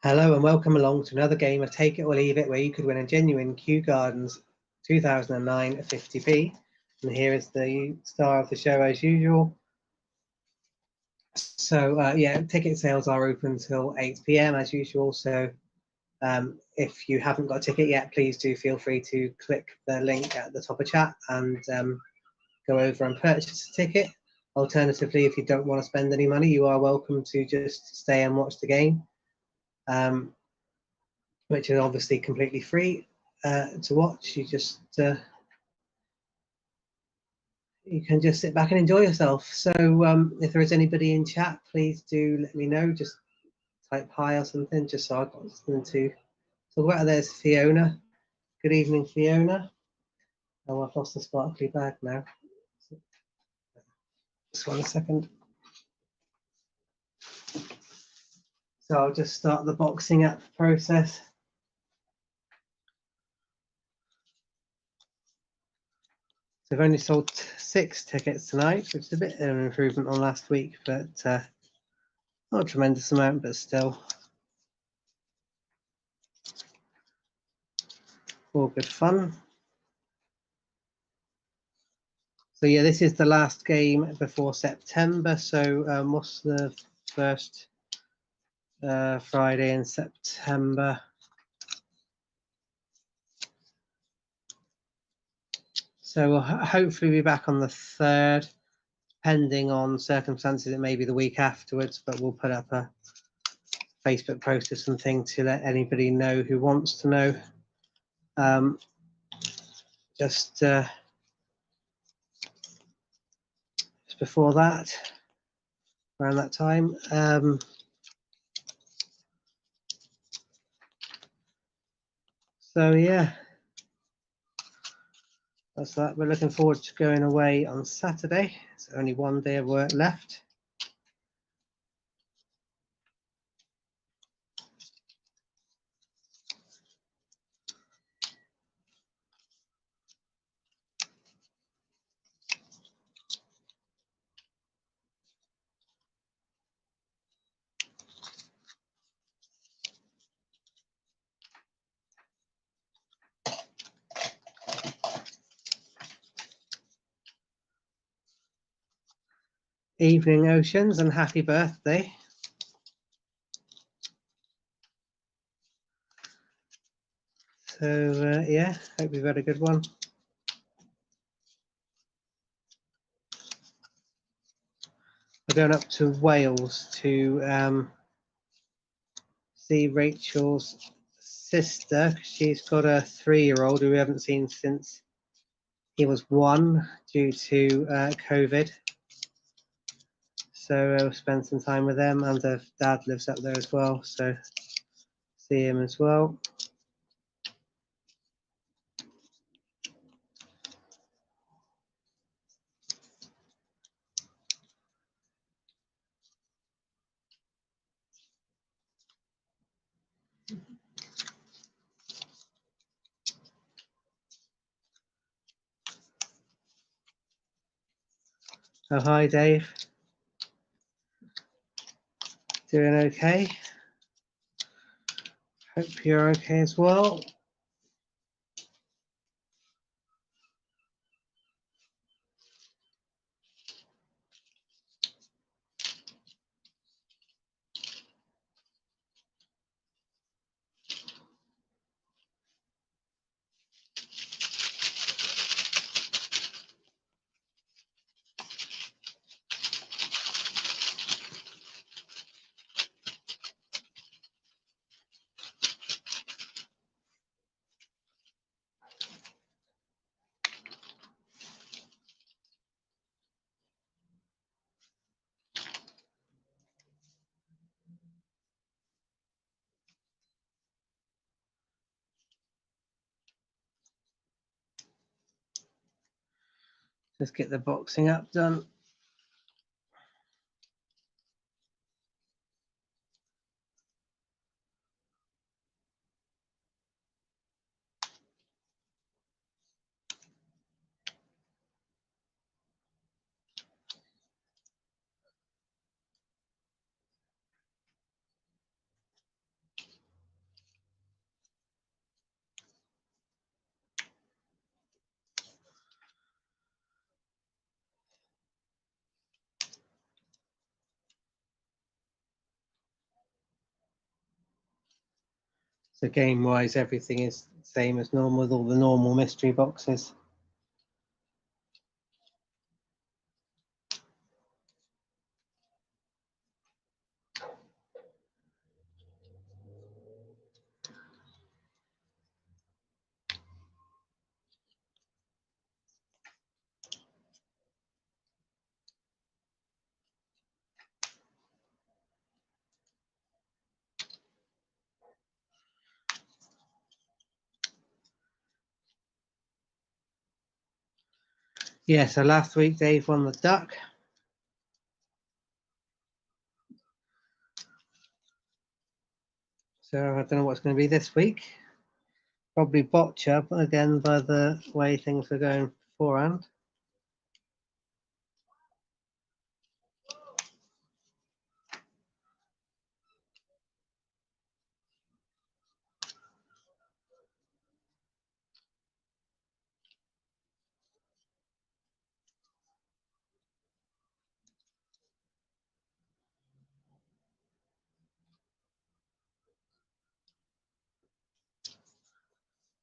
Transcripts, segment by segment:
Hello and welcome along to another game of Take It or Leave It, where you could win a genuine Kew Gardens 2009 50p. And here is the star of the show as usual. So yeah, ticket sales are open till 8 p.m. as usual. So if you haven't got a ticket yet, please do feel free to click the link at the top of chat and go over and purchase a ticket. Alternatively, if you don't want to spend any money, you are welcome to just stay and watch the game. Which is obviously completely free to watch. You can just sit back and enjoy yourself. So if there is anybody in chat, please do let me know. Just type hi or something, just so I've got something to talk about. There's Fiona. Good evening, Fiona. Oh, I've lost the sparkly bag now. Just 1 second. So I'll just start the boxing up process. So I've only sold 6 tickets tonight, which is a bit of an improvement on last week, but not a tremendous amount, but still all good fun. So yeah, this is the last game before September. So what's the first Friday in September? So we'll hopefully be back on the 3rd, depending on circumstances. It may be the week afterwards, but we'll put up a Facebook post or something to let anybody know who wants to know. Just before that, around that time. So yeah, that's that. We're looking forward to going away on Saturday. It's only one day of work left. Evening, Oceans, and happy birthday. So yeah, hope you've had a good one. We're going up to Wales to see Rachel's sister. She's got a 3-year-old who we haven't seen since he was 1 due to COVID. So we'll spend some time with them, and her dad lives up there as well, so see him as well. Oh, hi, Dave. Doing okay? Hope you're okay as well. Just get the boxing up done. So game-wise, everything is the same as normal with all the normal mystery boxes. Yeah, so last week Dave won the duck. So I don't know what's going to be this week. Probably botcha, but again, by the way things were going beforehand.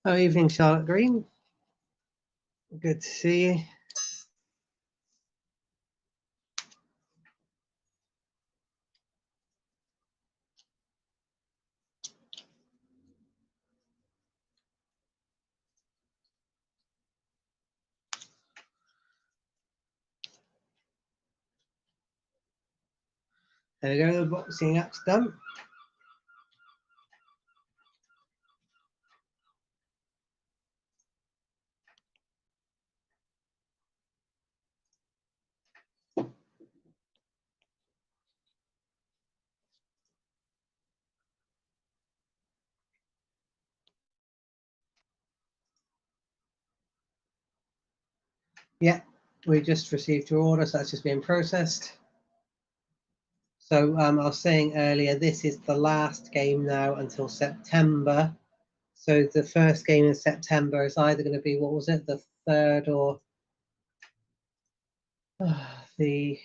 Oh, evening, Charlotte Green. Good to see you. There we go, the boxing app's done. Yeah, we just received your order, so that's just being processed. So I was saying earlier, this is the last game now until September. So the first game in September is either going to be, what was it, the 3rd or the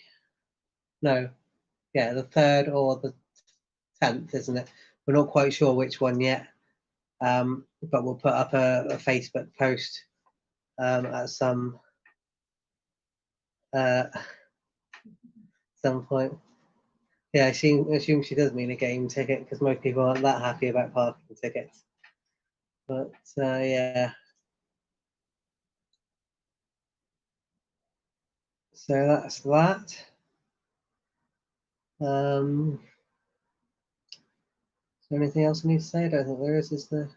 3rd or the 10th, isn't it? We're not quite sure which one yet, but we'll put up a Facebook post at some point. Yeah, I assume she does mean a game ticket because most people aren't that happy about parking tickets. But yeah. So that's that. Is there anything else I need to say? I don't think there is there?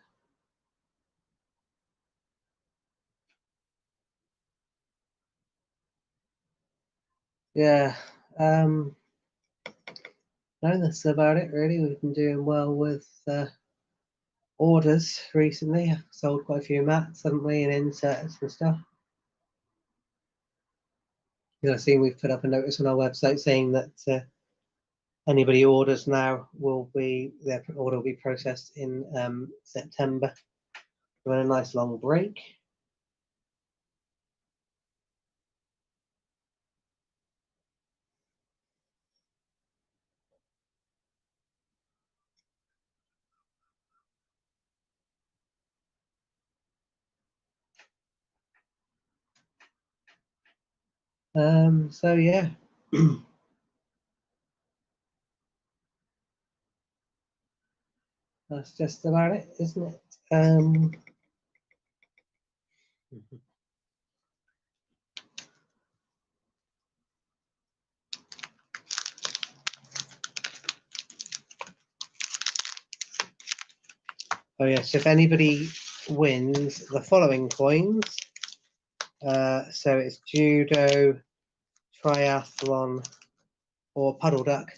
Yeah. No, that's about it really. We've been doing well with orders recently. I've sold quite a few mats, haven't we, and inserts and stuff. I've seen we've put up a notice on our website saying that anybody who orders now their order will be processed in September. We're on a nice long break. So yeah. That's just about it, isn't it? Oh yes, if anybody wins the following coins, so it's judo, triathlon, or puddle duck,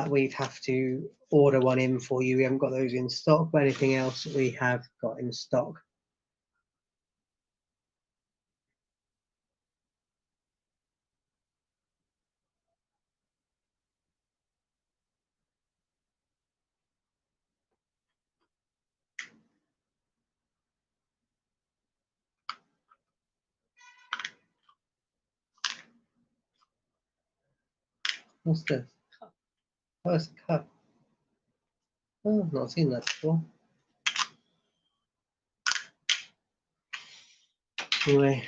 we'd have to order one in for you. We haven't got those in stock, but anything else we have got in stock. What's this? Oh, it's a cup. Oh, I've not seen that before. Anyway.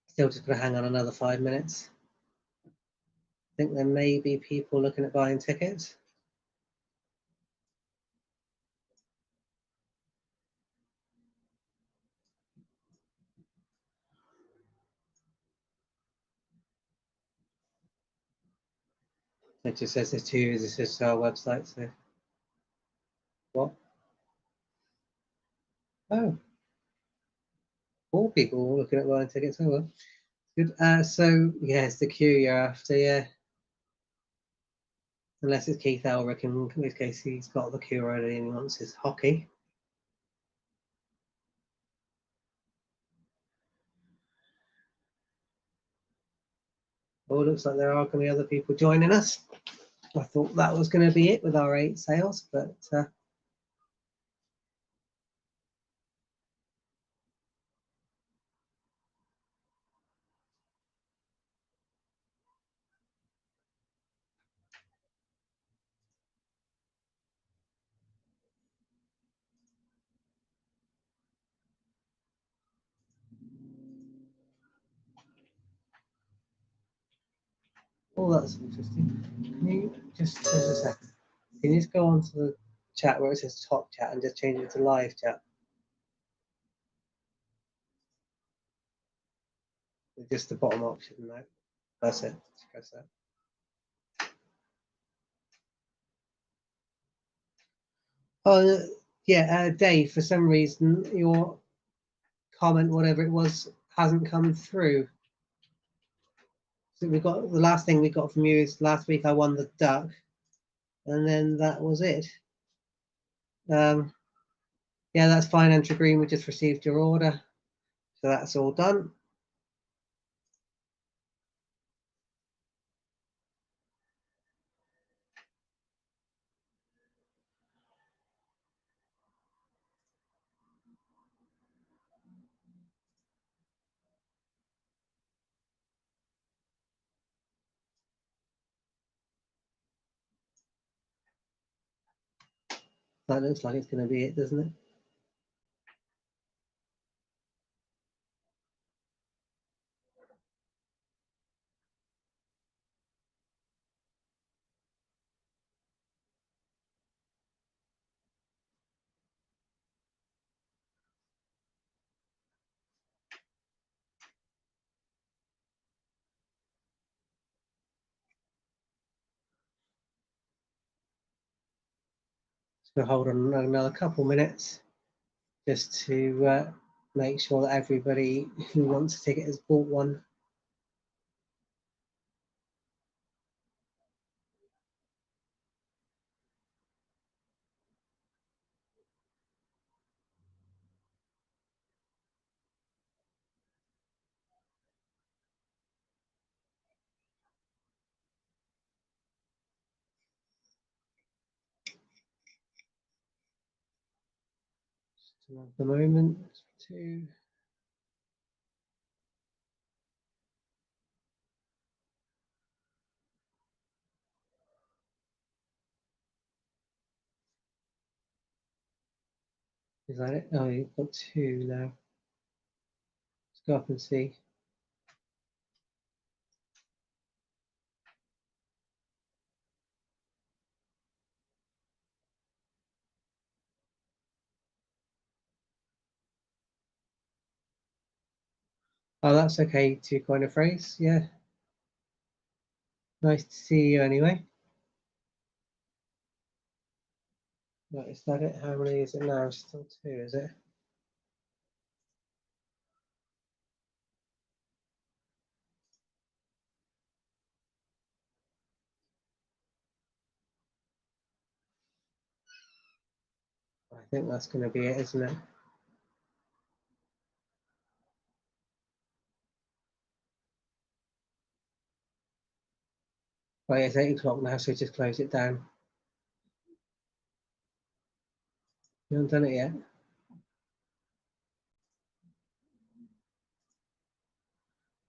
Still just going to hang on another 5 minutes. I think there may be people looking at buying tickets. It just says there's 2 visitors to our website. So what? Oh, 4 people looking at buying tickets. Oh well, good. So yeah, it's the queue you're after. Yeah, unless it's Keith Elric, in which case he's got the queue already and he wants his hockey. Oh, it looks like there are going to be other people joining us. I thought that was going to be it with our 8 sales, but oh, that's interesting. Can you just a second? Can you just go onto the chat where it says top chat and just change it to live chat? Just the bottom option, no? That's it. Just press that. Oh, yeah, Dave, for some reason, your comment, whatever it was, hasn't come through. So we got the last thing we got from you is last week I won the duck, and then that was it. Yeah, that's fine, Andrew Green. We just received your order, so that's all done. That looks like it's going to be it, doesn't it? So hold on another couple minutes just to make sure that everybody who wants a ticket has bought one. Just another moment, two. Is that it? Oh, you've got 2 now. Let's go up and see. Oh, that's okay to coin a phrase. Yeah. Nice to see you anyway. Right, is that it? How many is it now? Still 2, is it? I think that's going to be it, isn't it? Right, it's 8 o'clock now, so just close it down. You haven't done it yet?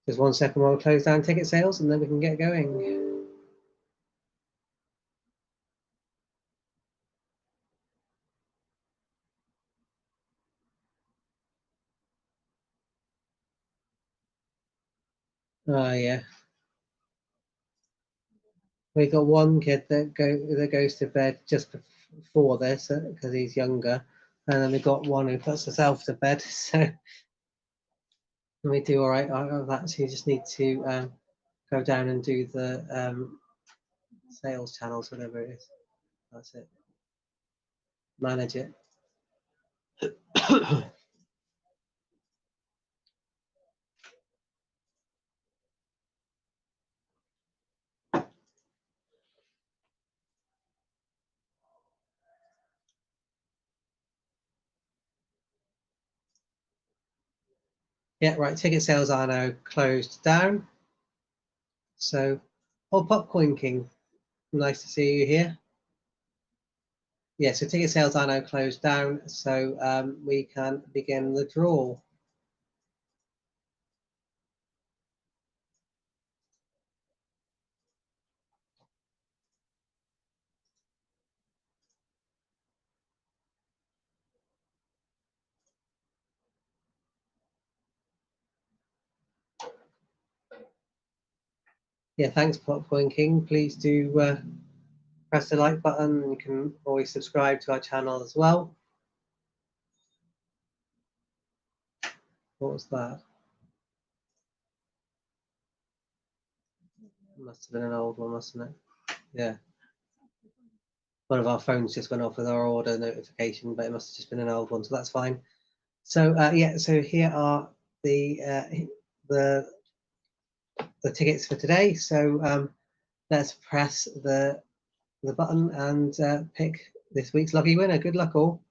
Just 1 second while we close down ticket sales and then we can get going. Oh yeah. We got one kid that goes to bed just before this because he's younger, and then we got one who puts herself to bed. So we do all right out of that. So you just need to go down and do the sales channels, whatever it is. That's it. Manage it. Yeah, right. Ticket sales are now closed down. So, oh, Popcorn King, nice to see you here. Yeah, so ticket sales are now closed down, so we can begin the draw. Yeah, thanks, Popcorn King. Please do press the like button. You can always subscribe to our channel as well. What was that? Must have been an old one, mustn't it? Yeah. One of our phones just went off with our order notification, but it must have just been an old one, so that's fine. So yeah, so here are the tickets for today. So let's press the button and pick this week's lucky winner. Good luck all.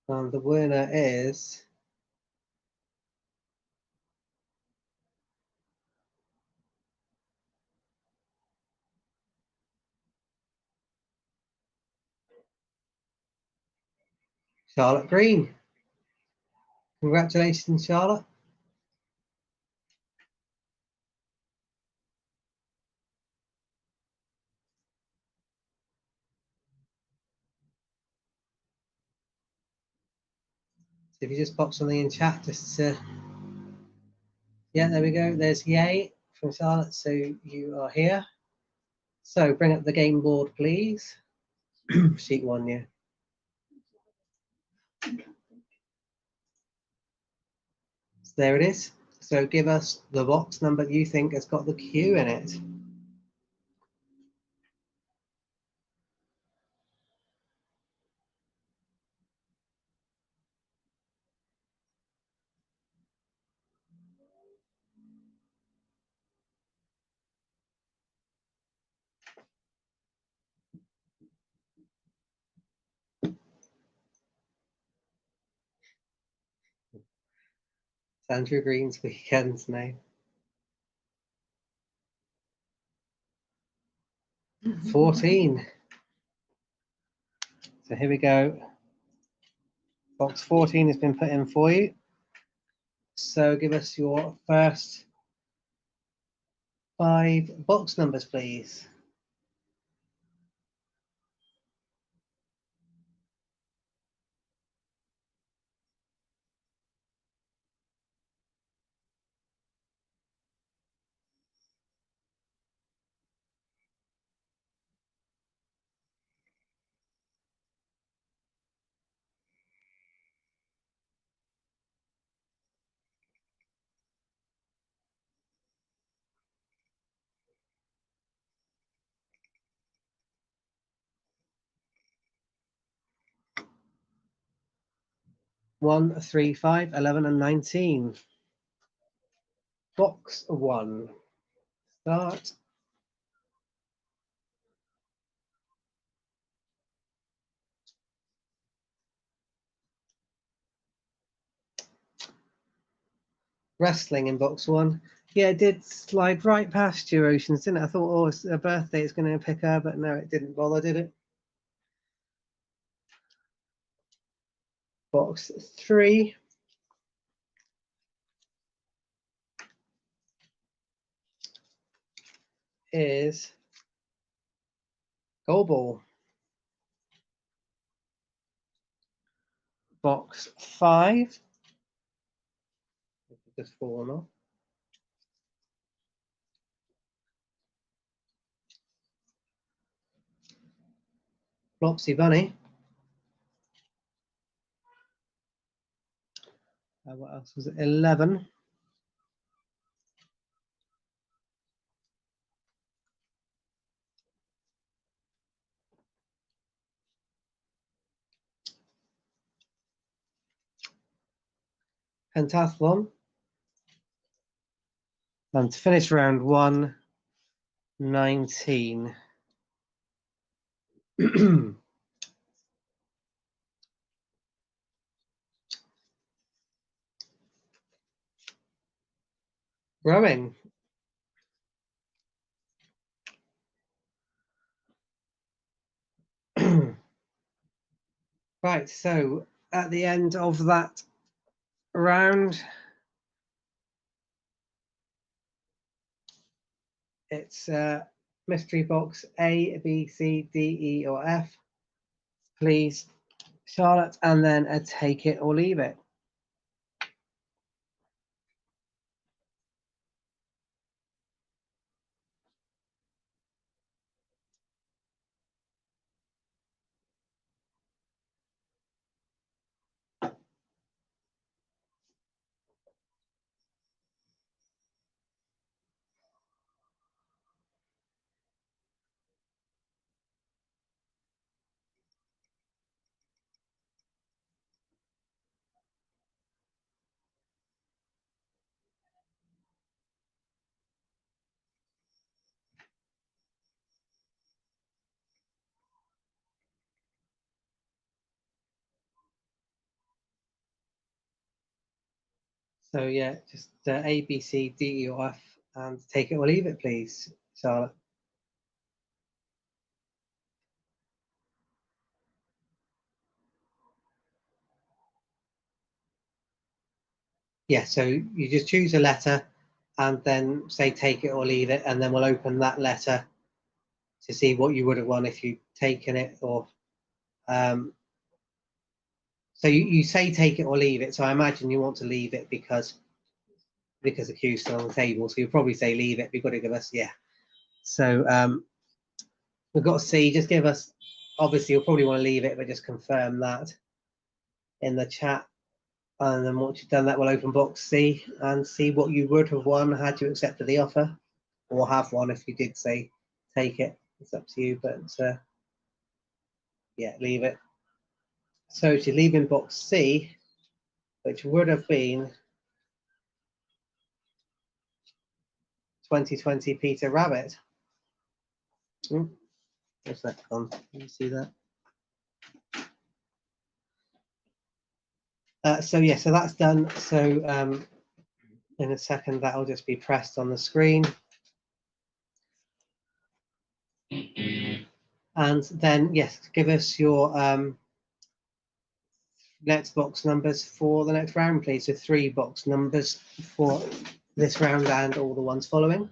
And the winner is Charlotte Green. Congratulations, Charlotte. So if you just pop something in chat, just yeah, there we go. There's yay from Charlotte. So you are here. So bring up the game board, please. Sheet 1, yeah. So there it is. So give us the box number you think has got the Q in it. It's Andrew Green's weekend's name. 14. So here we go. Box 14 has been put in for you. So give us your first 5 box numbers, please. One, 3, 5, 11, and 19. Box 1. Start. Wrestling in box 1. Yeah, it did slide right past you, Oceans, didn't it? I thought, oh, it's a birthday, it's going to pick her, but no, it didn't bother, did it? Box 3. is Goalball. Box 5. Just fallen off. Flopsy Bunny. What else was it? 11. Pentathlon. And to finish round 1, 19. Rowing. Right, so at the end of that round, it's mystery box A, B, C, D, E, or F. Please, Charlotte, and then a take it or leave it. So yeah, just A, B, C, D, E, or F, and take it or leave it, please, Charlotte. Yeah, so you just choose a letter and then say take it or leave it, and then we'll open that letter to see what you would have won if you'd taken it or so you say take it or leave it. So I imagine you want to leave it because the cue's still on the table. So you'll probably say leave it. You've got to give us, yeah. So we've got C. Just give us, obviously you'll probably want to leave it, but just confirm that in the chat. And then once you've done that, we'll open box C and see what you would have won had you accepted the offer, or have won if you did say take it. It's up to you, but yeah, leave it. So to leave in box C, which would have been 2020 Peter Rabbit. What's that gone? Can you see that? So yeah, so that's done. So in a second, that'll just be pressed on the screen. And then, yes, give us your next box numbers for the next round, please. So 3 box numbers for this round and all the ones following.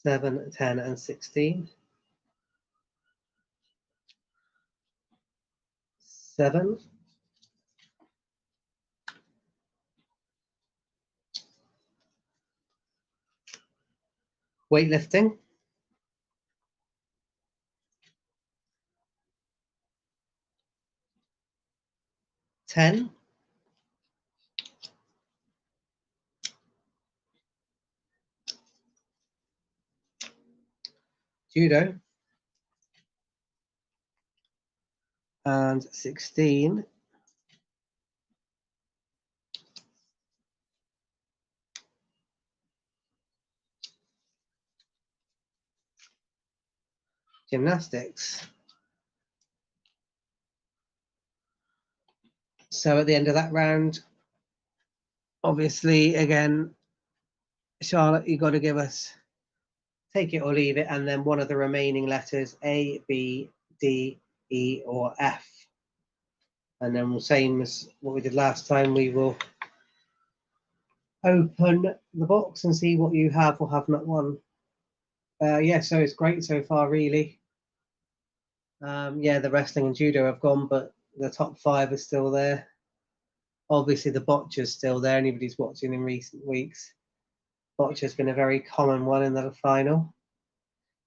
Seven, 10, and 16. 7. Weightlifting. 10. Judo. And 16. Gymnastics. So at the end of that round, obviously, again, Charlotte, you've got to give us take it or leave it, and then one of the remaining letters, A, B, D, E, or F. And then the same as what we did last time, we will open the box and see what you have or have not won. Yeah, so it's great so far, really. Yeah, the wrestling and judo have gone, but the top 5 is still there. Obviously, the bocce's still there. Anybody's watching in recent weeks. Bocce's been a very common one in the final.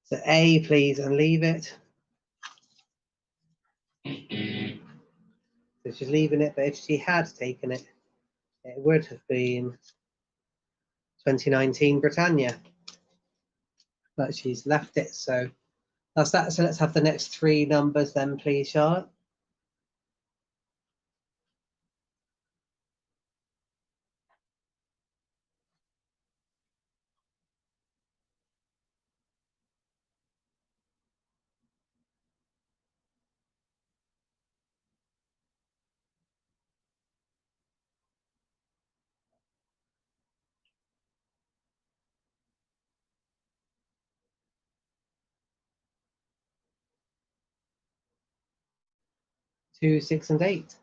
So A, please, and leave it. So she's leaving it, but if she had taken it, it would have been 2019 Britannia. But she's left it, so that's that. So let's have the next 3 numbers then, please, Charlotte. Two, 6, and 8.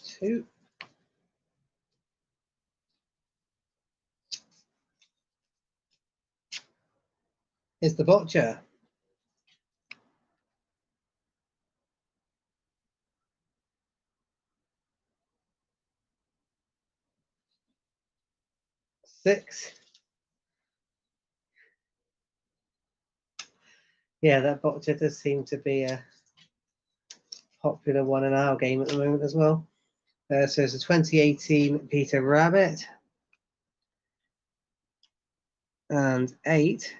Two. Is the bocce. Six. Yeah, that bocce does seem to be a popular one in our game at the moment as well. So it's a 2018 Peter Rabbit. And 8.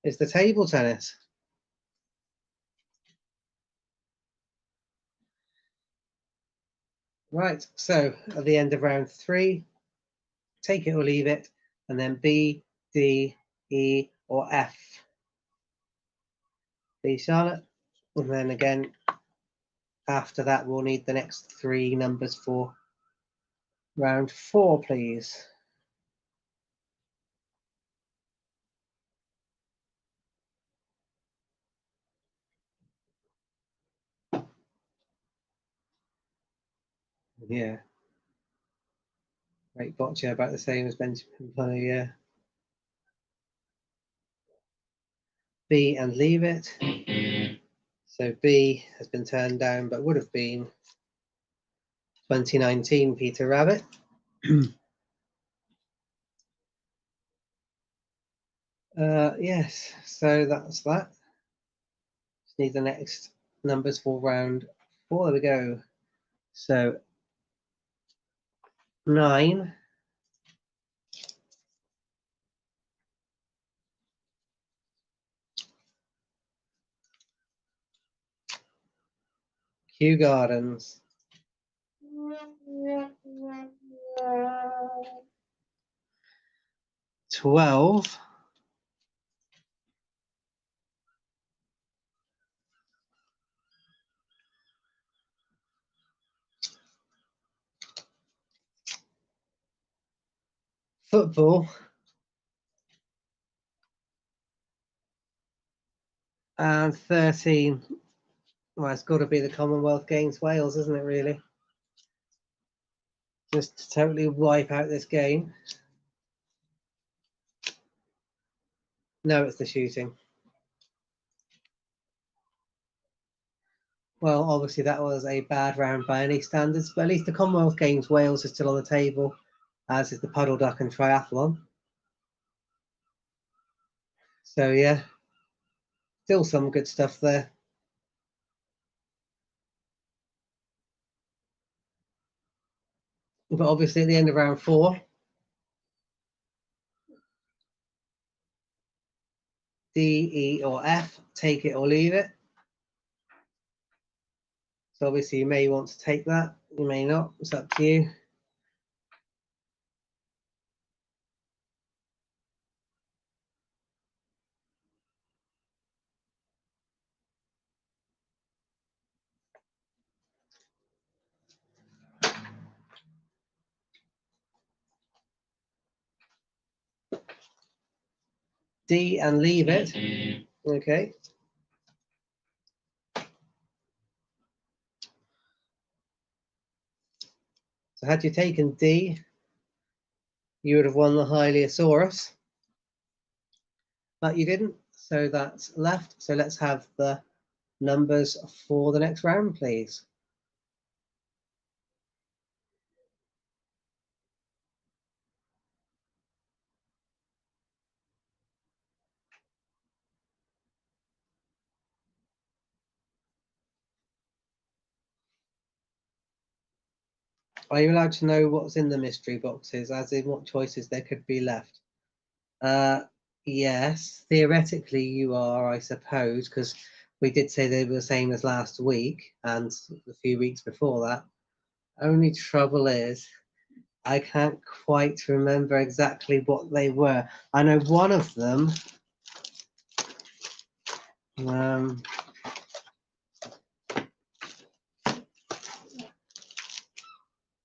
Is the table tennis. Right, so at the end of round 3, take it or leave it, and then B, D, E, or F. Please, Charlotte. And then again, after that, we'll need the next 3 numbers for round 4, please. Yeah. Great bocce, about the same as Benjamin Plummer, yeah. B and leave it. So B has been turned down, but would have been 2019 Peter Rabbit. Yes, so that's that. Just need the next numbers for round 4. There we go. So 9. Kew Gardens. 12. Football. And 13. Well, it's got to be the Commonwealth Games Wales, isn't it, really? Just to totally wipe out this game. No, it's the shooting. Well, obviously that was a bad round by any standards, but at least the Commonwealth Games Wales is still on the table, as is the puddle duck and triathlon. So yeah, still some good stuff there. But obviously at the end of round 4, D, E, or F, take it or leave it. So obviously you may want to take that, you may not, it's up to you. D and leave it. Okay. So had you taken D, you would have won the Hyliasaurus, but you didn't. So that's left. So let's have the numbers for the next round, please. Are you allowed to know what's in the mystery boxes, as in what choices there could be left? Yes, theoretically you are, I suppose, because we did say they were the same as last week and a few weeks before that. Only trouble is, I can't quite remember exactly what they were. I know one of them.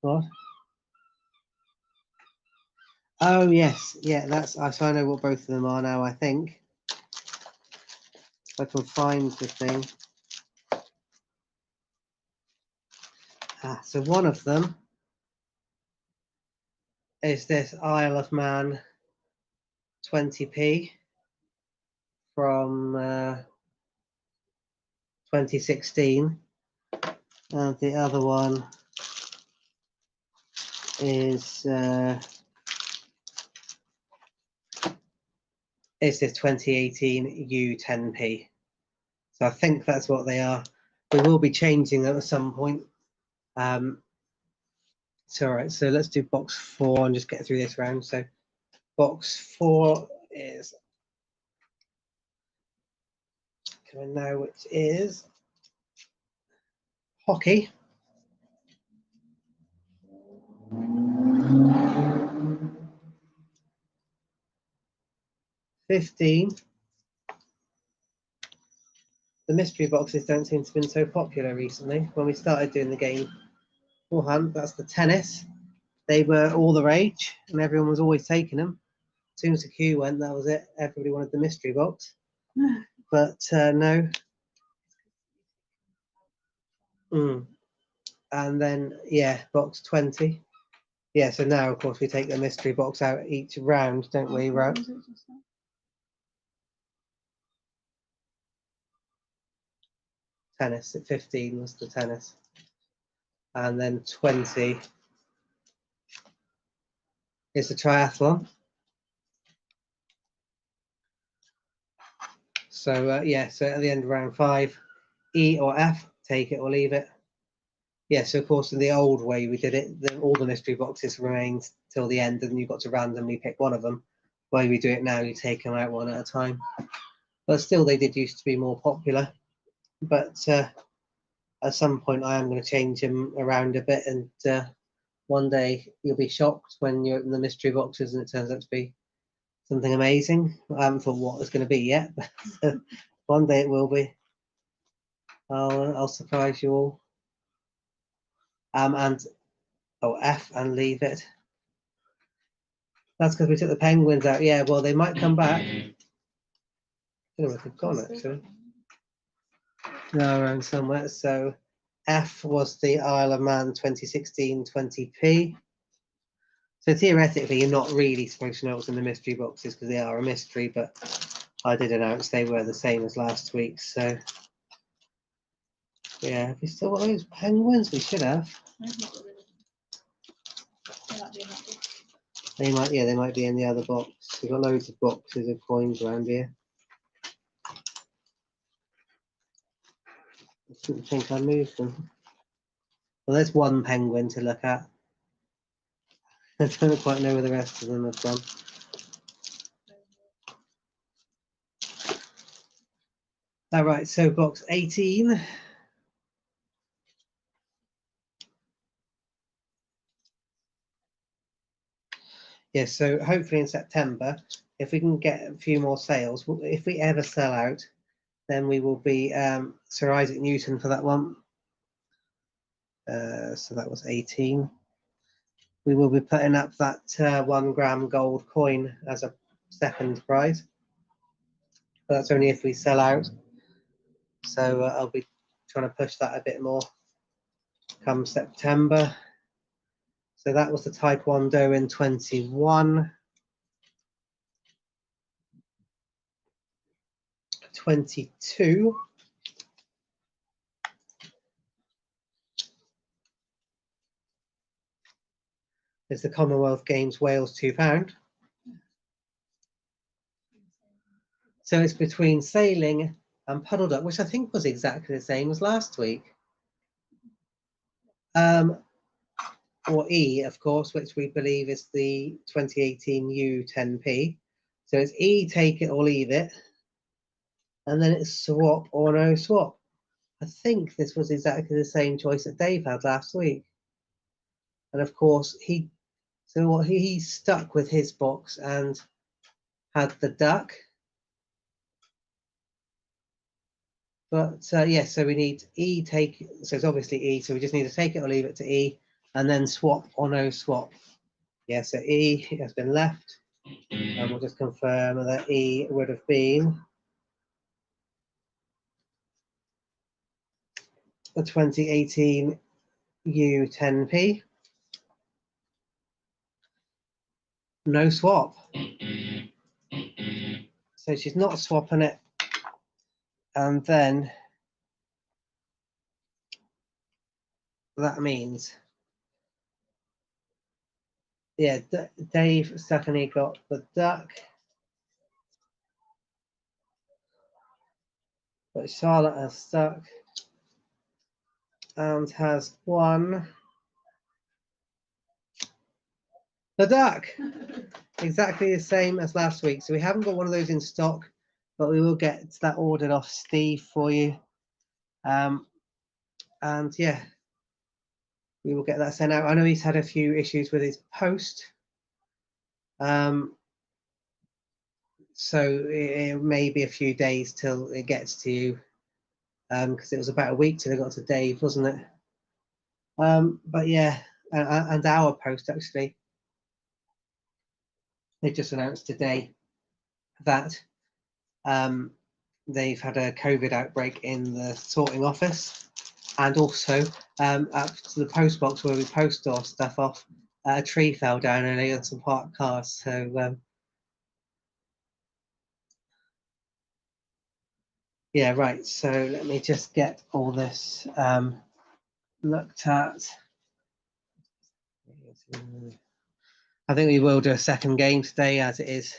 What? Oh yes, yeah. That's. So I know what both of them are now. I think if I can find the thing. So one of them is this Isle of Man 20p from 2016, and the other one is this 2018 U10p. So I think that's what they are. We will be changing them at some point. So all right, so let's do box 4 and just get through this round. So box 4 is coming now, which is hockey. $15. The mystery boxes don't seem to have been so popular recently. When we started doing the game beforehand, that's the tennis. They were all the rage, and everyone was always taking them. As soon as the queue went, that was it. Everybody wanted the mystery box. But no. And then, yeah, box 20. Yeah, so now, of course, we take the mystery box out each round, don't we, right? Tennis at 15 was the tennis. And then 20 is the triathlon. So, yeah, so at the end of round 5, E or F, take it or leave it. Yeah, so of course, in the old way we did it, all the mystery boxes remained till the end, and you got to randomly pick one of them. The way we do it now, you take them out one at a time. But still, they did used to be more popular. But at some point, I am going to change them around a bit, and one day you'll be shocked when you open the mystery boxes and it turns out to be something amazing. I haven't thought what it's going to be yet, but one day it will be. I'll surprise you all. And F and leave it. That's because we took the penguins out. Yeah, well, they might come back. I don't know where they've gone, actually. No, around somewhere. So F was the Isle of Man 2016 20p. So theoretically, you're not really supposed to know what's in the mystery boxes because they are a mystery, but I did announce they were the same as last week. So yeah, have we still got those penguins? We should have. They might, yeah, they might be in the other box. We've got loads of boxes of coins around here. I didn't think I moved them. Well, there's one penguin to look at. I don't quite know where the rest of them have gone. All right, so box 18. Yes, so hopefully in September, if we can get a few more sales, if we ever sell out, then we will be Sir Isaac Newton for that one. So that was 18. We will be putting up that 1 gram gold coin as a second prize. but that's only if we sell out. So I'll be trying to push that a bit more come September. So that was the Taekwondo in 21. 22. Is the Commonwealth Games Wales £2. So it's between sailing and puddle duck, which I think was exactly the same as last week. Or E, of course, which we believe is the 2018 U10P. So it's E, take it or leave it. And then it's swap or no swap. I think this was exactly the same choice that Dave had last week. And of course, he stuck with his box and had the duck. But yes, so we need E, take, so it's obviously E, so we just need to take it or leave it to E, and then swap or no swap. Yeah, so E has been left, and we'll just confirm that E would have been the 2018 U10P. No swap. So she's not swapping it. And then that means, yeah, Dave secondly got the duck. But Charlotte has stuck and has won the duck. Exactly the same as last week. So we haven't got one of those in stock, but we will get that ordered off Steve for you. And yeah, we will get that sent out. I know he's had a few issues with his post. So it may be a few days till it gets to you, because it was about a week till it got to Dave, wasn't it? But yeah, and our post actually, they just announced today that they've had a COVID outbreak in the sorting office, and also up to the post box where we post our stuff off, a tree fell down early on some parked cars. So yeah, right. So let me just get all this looked at. I think we will do a second game today, as it is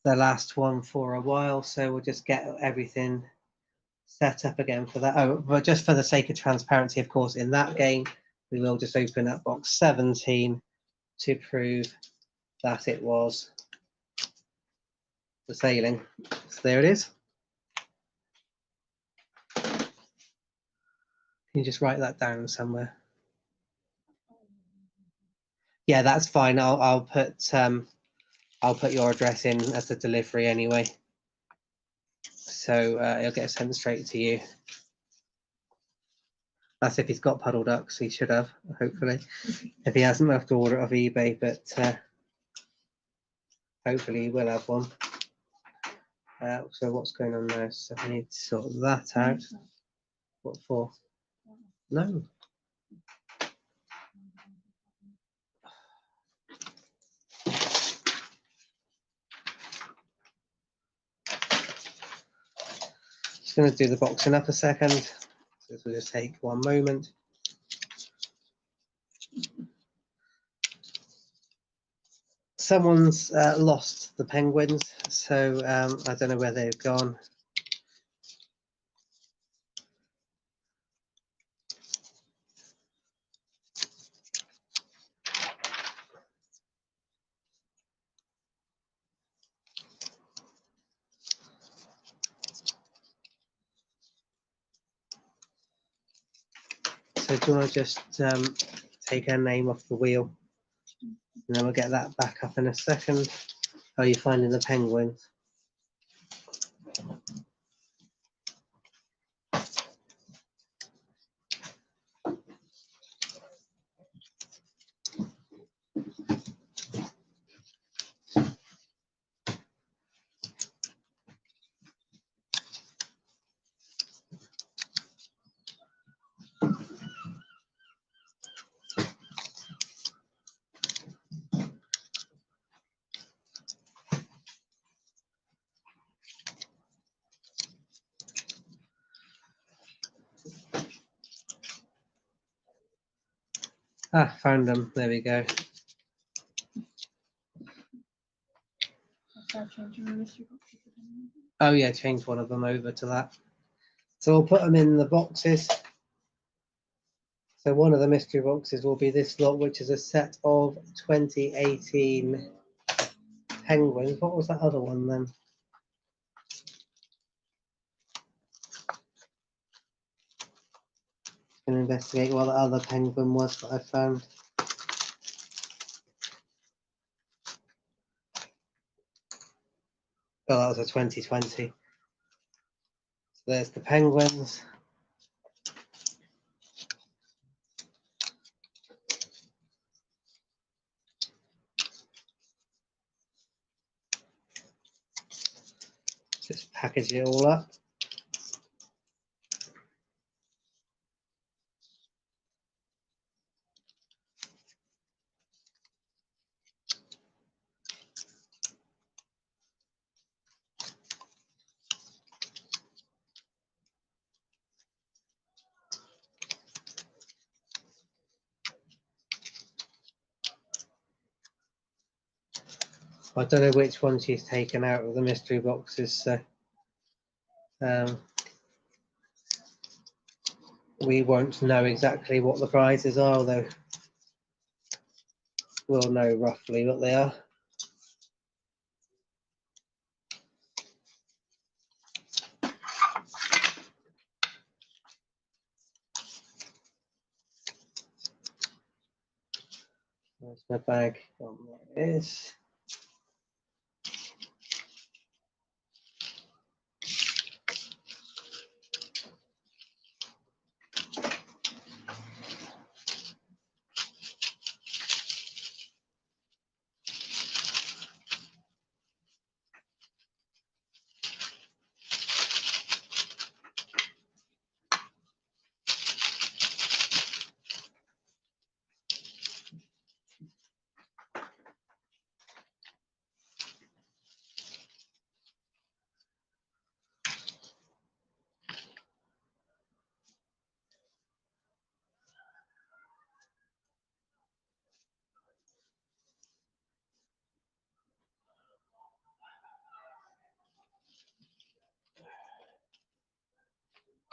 the last one for a while. So we'll just get everything set up again for that. Oh, but just for the sake of transparency, of course, in that game, we will just open up box 17 to prove that it was the sailing. So there it is. Can you just write that down somewhere? Yeah, that's fine. I'll put your address in as the delivery anyway. So it'll get sent straight to you. That's if he's got puddle ducks. He should have, hopefully. If he hasn't, we'll have to order it off eBay, but hopefully he will have one. So what's going on there? So I need to sort that out. What for? No. Just going to do the boxing up a second. So this will just take one moment. Someone's lost the penguins, so I don't know where they've gone. So do you want to just take her name off the wheel, and then we'll get that back up in a second. How are you finding the penguins? Ah, found them. There we go. Oh yeah, change one of them over to that. So we'll put them in the boxes. So one of the mystery boxes will be this lot, which is a set of 2018 penguins. What was that other one then? I'm going to investigate what the other penguin was that I found. Oh, that was a 2020. So there's the penguins. Just package it all up. I don't know which one she's taken out of the mystery boxes, so we won't know exactly what the prizes are, though we'll know roughly what they are. There's my bag. Oh, there it is.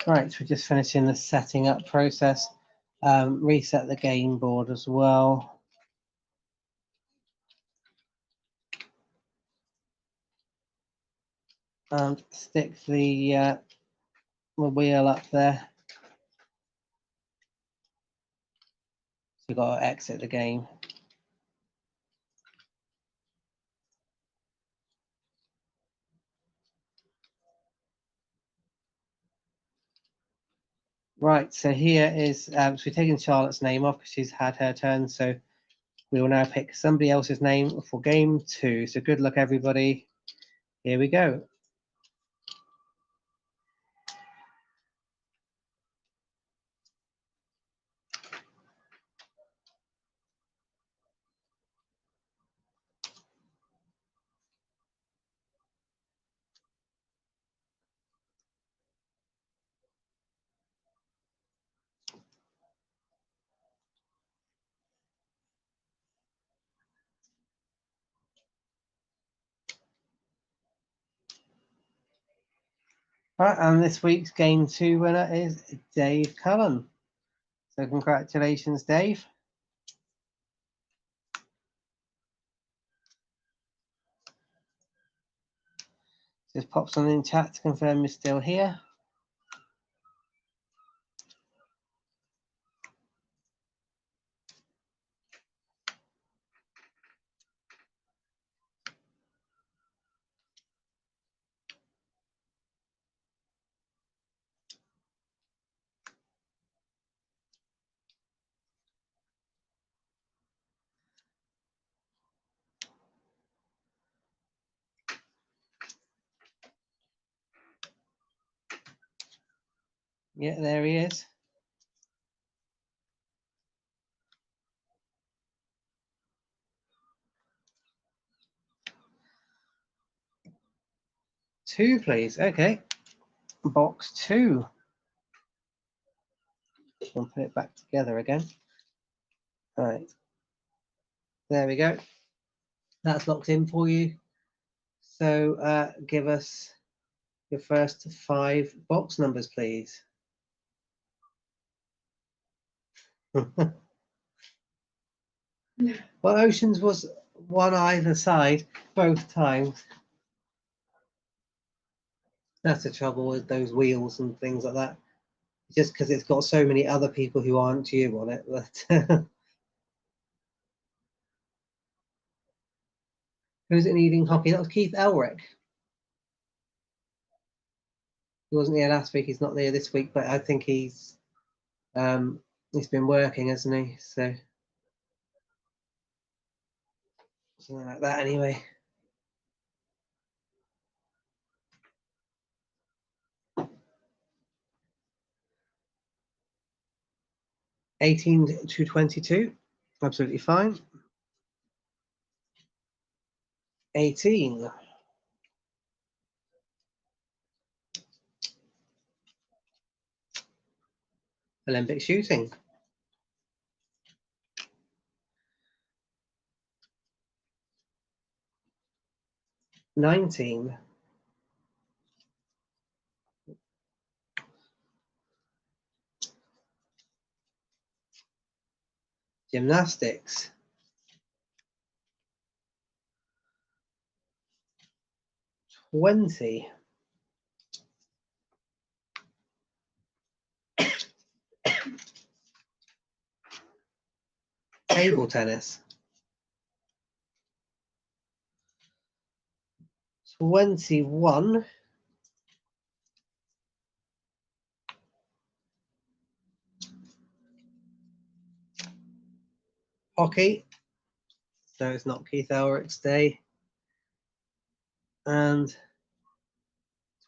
Right, we're just finishing the setting up process. Reset the game board as well. And stick the wheel up there. So you've got to exit the game. Right, so here is, so we're taking Charlotte's name off because she's had her turn. So we will now pick somebody else's name for game 2. So good luck, everybody. Here we go. Right, and this week's game 2 winner is Dave Cullen. So congratulations, Dave. Just pop something in chat to confirm you're still here. Yeah, there he is. Two, please. Okay. Box 2. I'll put it back together again. All right. There we go. That's locked in for you. So give us your first 5 box numbers, please. Well, Oceans was one either side both times. That's the trouble with those wheels and things like that. Just because it's got so many other people who aren't you on it. But who's it needing hockey? That was Keith Elric. He wasn't here last week. He's not there this week, but I think he's been working, hasn't he? So something like that anyway. $18 to $22, absolutely fine. 18. Olympic shooting. 19. Gymnastics. 20. Table tennis. 21. Hockey. So it's not Keith Elric's day. And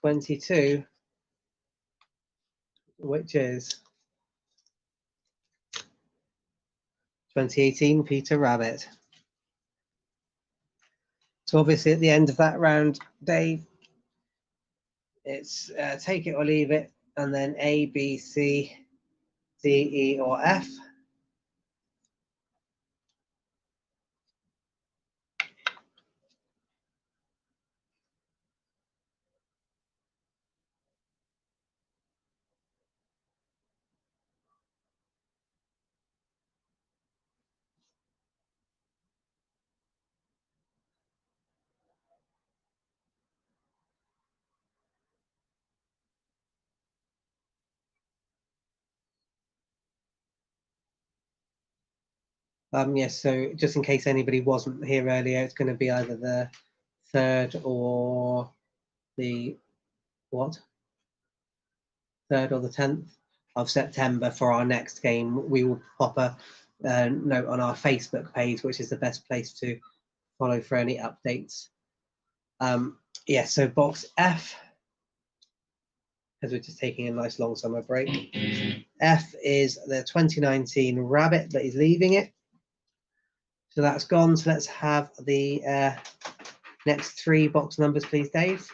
22, which is 2018 Peter Rabbit. So obviously at the end of that round, Dave, it's take it or leave it, and then A, B, C, D, E, or F. Yes, so just in case anybody wasn't here earlier, it's going to be either the 3rd or the 3rd or the 10th of September for our next game. We will pop a note on our Facebook page, which is the best place to follow for any updates. Yes, so box F, because we're just taking a nice long summer break. F is the 2019 Rabbit that is leaving it. So that's gone. So let's have the next 3 box numbers, please, Dave.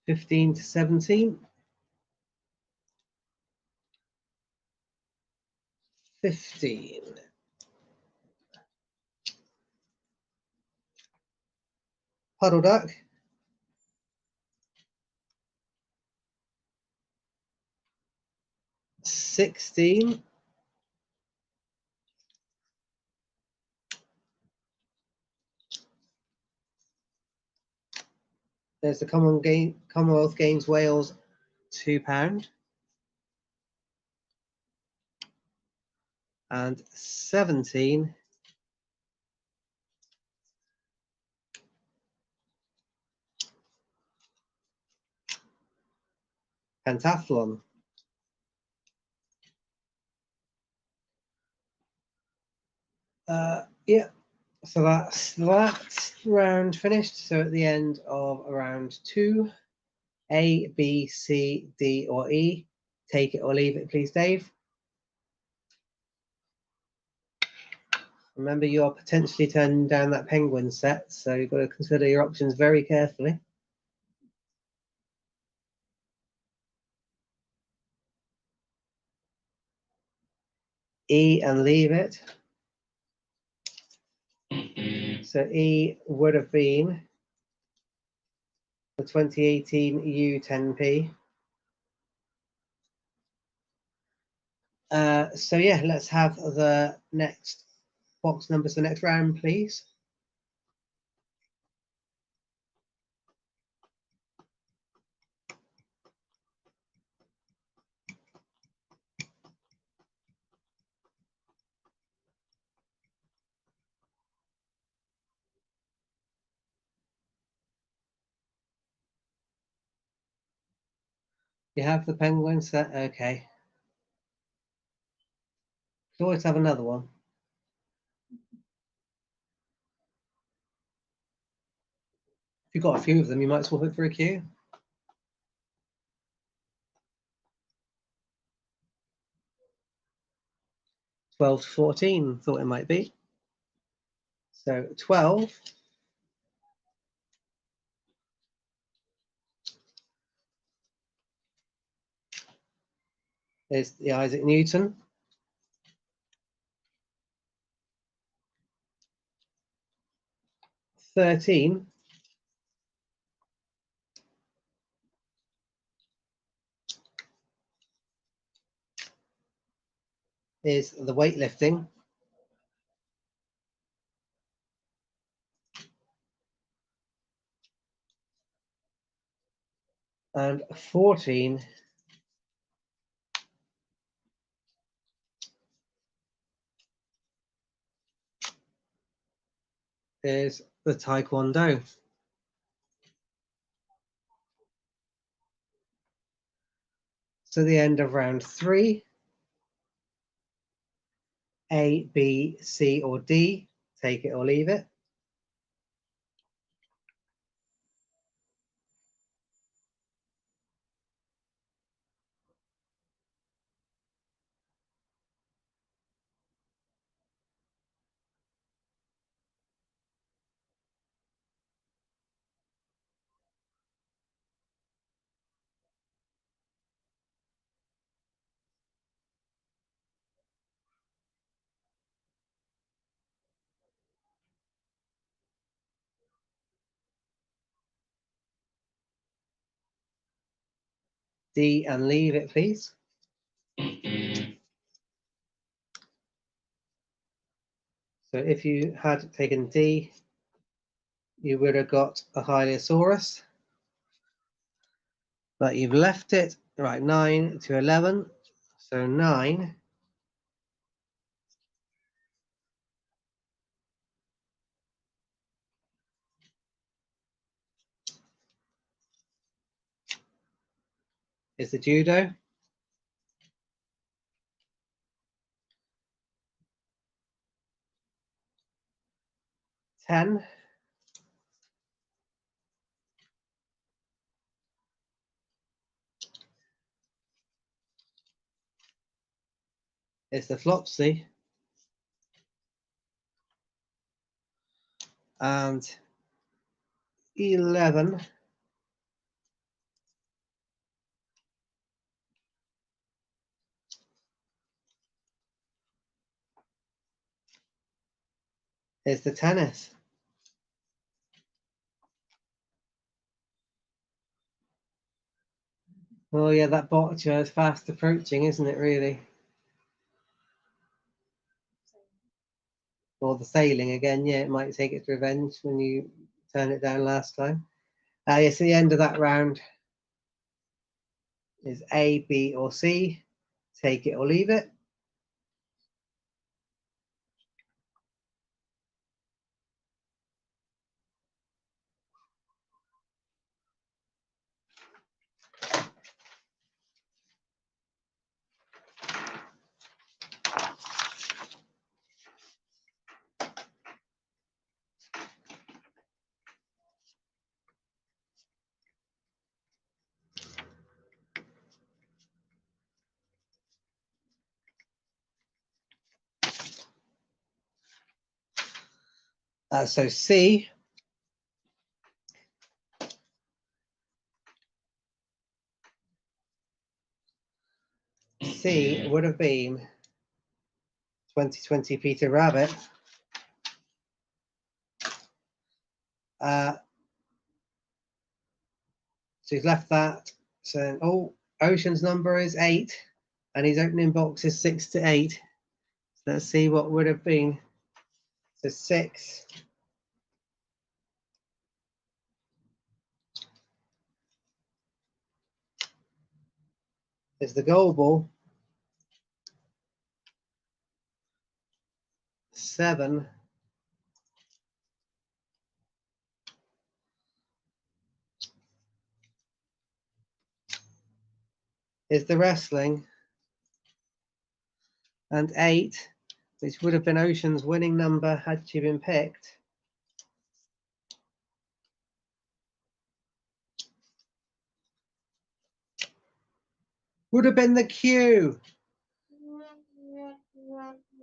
$15 to $17. 15. Puddle Duck. 16. There's the Commonwealth Games Wales £2. And 17. Pentathlon. Yeah, So that's that round finished. So at the end of round 2, A, B, C, D, or E. Take it or leave it, please, Dave. Remember, you are potentially turning down that penguin set, so you've got to consider your options very carefully. E and leave it. So E would have been the 2018 U10P. So yeah, let's have the next box numbers for the next round, please. You have the penguin set, okay. You always have another one. If you've got a few of them, you might swap it for a Q. 12 to 14, thought it might be. So 12 is the Isaac Newton. 13 is the weightlifting. And 14 is the Taekwondo. So the end of round 3, A, B, C, or D, take it or leave it. D and leave it, please. So if you had taken D, you would have got a Hylosaurus, but you've left it. Right, 9 to 11. So 9 is the judo. 10 is the Flopsy. And 11 is the tennis. Oh yeah, that boccia is fast approaching, isn't it, really? Or the sailing again, yeah, it might take its revenge when you turn it down last time. Yes, the end of that round is A, B, or C. Take it or leave it. So C would have been 2020 Peter Rabbit. So he's left that. So, oh, Ocean's number is 8, and his opening box is 6 to 8. So let's see what would have been. So 6. Is the goal ball. 7 is the wrestling, and 8, which would have been Ocean's winning number had she been picked, would have been the Q.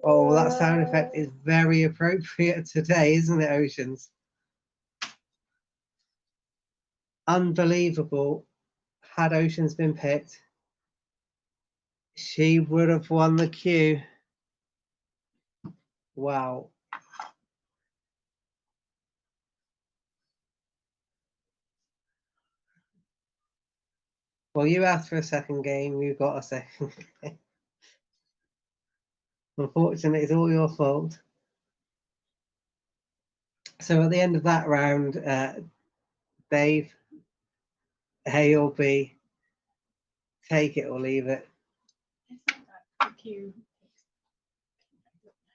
Oh, that sound effect is very appropriate today, isn't it, Oceans? Unbelievable. Had Oceans been picked, she would have won the Q. Wow. Well, you asked for a second game, you got a second game. Unfortunately, it's all your fault. So at the end of that round, Dave, A or B, take it or leave it.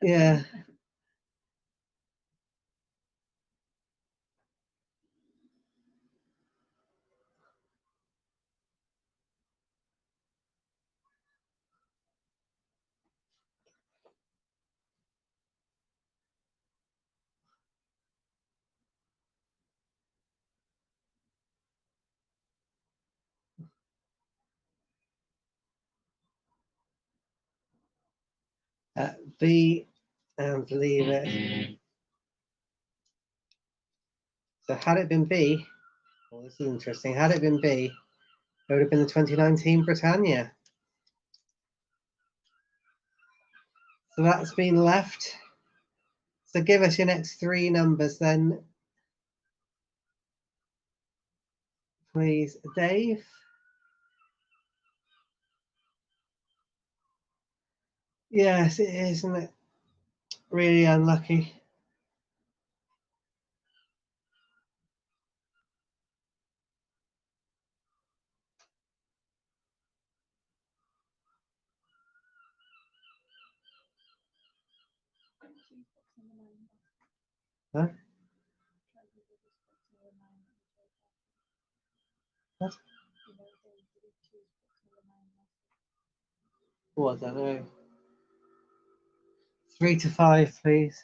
Yeah. B and leave it. So had it been B, well, this is interesting. Had it been B, it would have been the 2019 Britannia. So that's been left. So give us your next 3 numbers then, please, Dave. Yes, it is, isn't it? Really unlucky. Huh? What? What, I don't know. 3 to 5, please.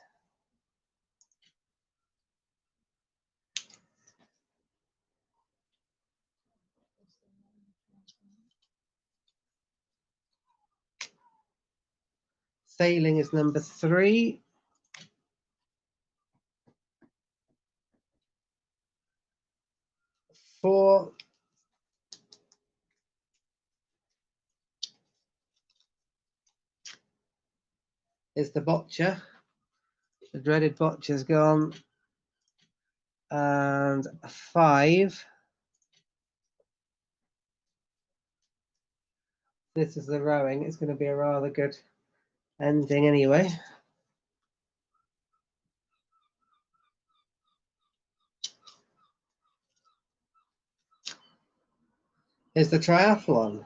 Sailing is number 3. 4 is the botcher. The dreaded botcher's gone. And 5. This is the rowing. It's going to be a rather good ending anyway. Is the triathlon.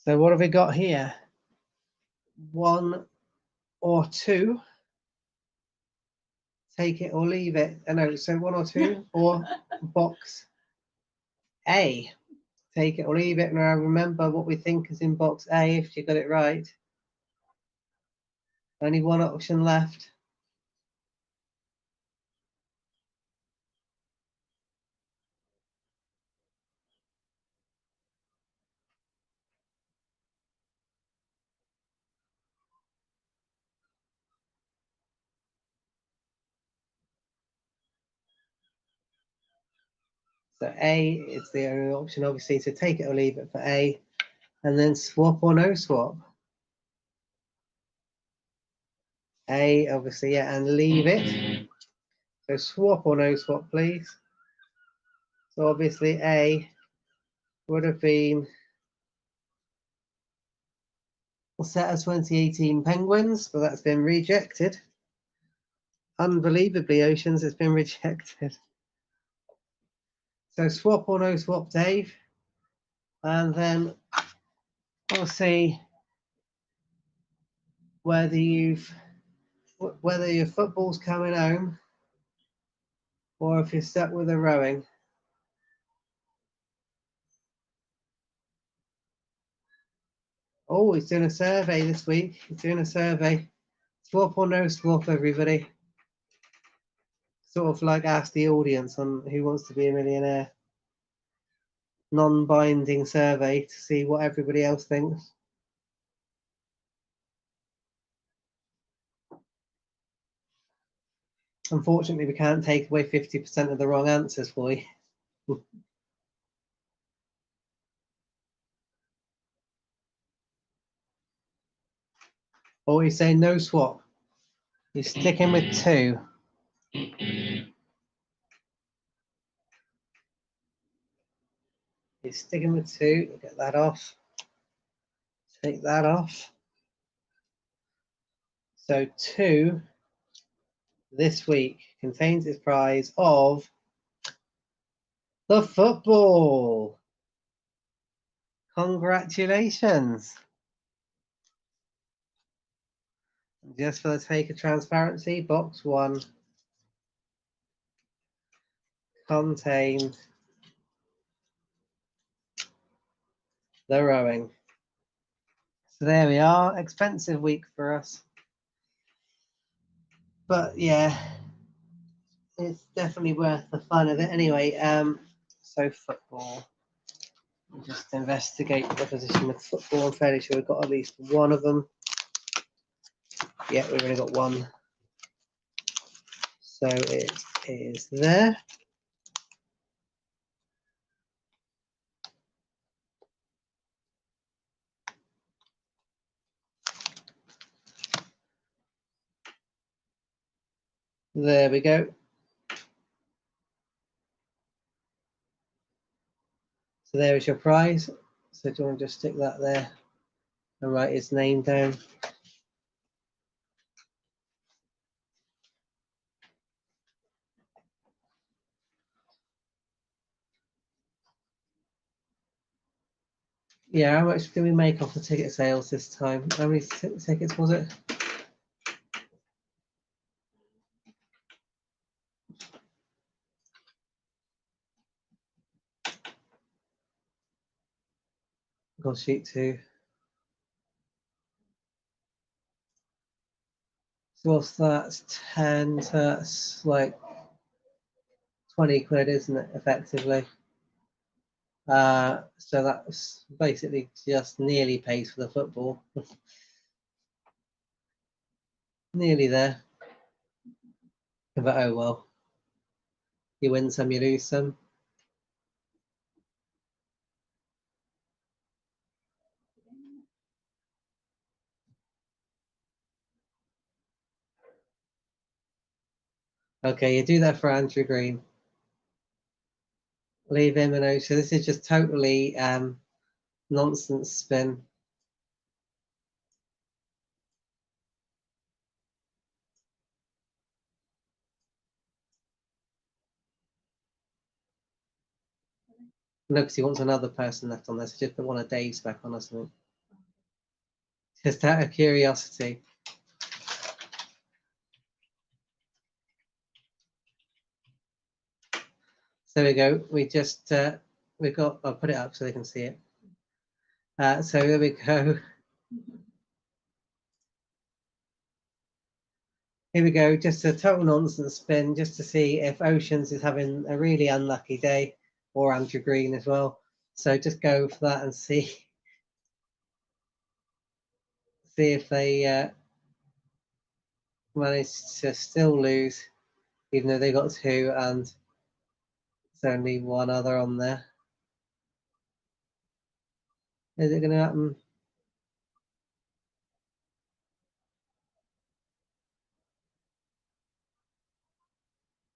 So what have we got here? 1 or 2. Take it or leave it. No, so 1 or 2 or box A. Take it or leave it. Now remember what we think is in box A if you got it right. Only one option left. So A is the only option, obviously, to take it or leave it for A, and then swap or no swap. A, obviously, yeah, and leave it. So swap or no swap, please. So obviously A would have been set as 2018 Penguins, but that's been rejected. Unbelievably, Oceans has been rejected. So swap or no swap, Dave. And then we'll see whether your football's coming home or if you're stuck with the rowing. Oh, he's doing a survey this week. He's doing a survey. Swap or no swap, everybody. Sort of like ask the audience on Who Wants to Be a Millionaire. Non-binding survey to see what everybody else thinks. Unfortunately, we can't take away 50% of the wrong answers for you. Or you say no swap. You're sticking with 2. You're sticking with 2. Get that off. Take that off. So 2 this week contains its prize of the football. Congratulations. Just for the sake of transparency, box 1 contained the rowing. So there we are. Expensive week for us. But yeah, it's definitely worth the fun of it anyway. So football. We'll just investigate the position of football. I'm fairly sure we've got at least one of them. Yeah, we've only got one. So it is there. There we go. So there is your prize. So do you want to just stick that there and write his name down? Yeah, how much did we make off the ticket sales this time? How many tickets was it? Got sheet 2. So what's that? 10, so that's like 20 quid, isn't it, effectively? So that's basically just nearly pays for the football. Nearly there. But oh well. You win some, you lose some. Okay, you do that for Andrew Green. Leave him an O. So this is just totally nonsense spin. No, because he wants another person left on there. So just put one of Dave's back on or something. Just out of curiosity. So there we go. We just we've got. I'll put it up so they can see it. So there we go. Here we go. Just a total nonsense spin, just to see if Oceans is having a really unlucky day, or Andrew Green as well. So just go for that and see if they manage to still lose, even though they got 2, and There's only one other on there. Is it going to happen?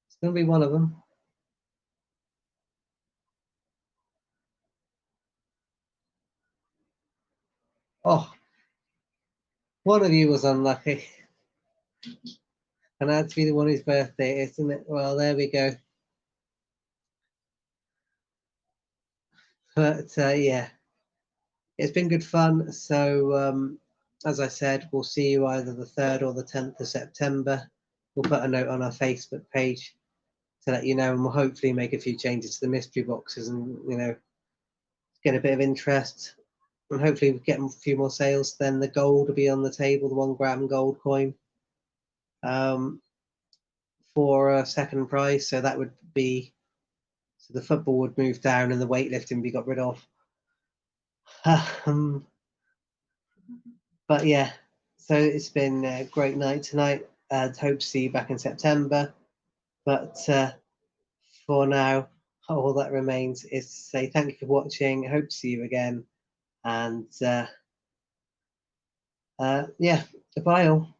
It's going to be one of them. Oh, one of you was unlucky. And that's to be the one whose birthday, isn't it? Well, there we go. But yeah, it's been good fun. So as I said, we'll see you either the 3rd or the 10th of September. We'll put a note on our Facebook page to let you know, and we'll hopefully make a few changes to the mystery boxes and, you know, get a bit of interest, and hopefully get a few more sales. Then the gold will be on the table, the 1 gram gold coin, for a second prize. So that would be, so the football would move down and the weightlifting be got rid of. But yeah, so it's been a great night tonight. Hope to see you back in September. But for now, all that remains is to say thank you for watching. Hope to see you again. And yeah, goodbye all.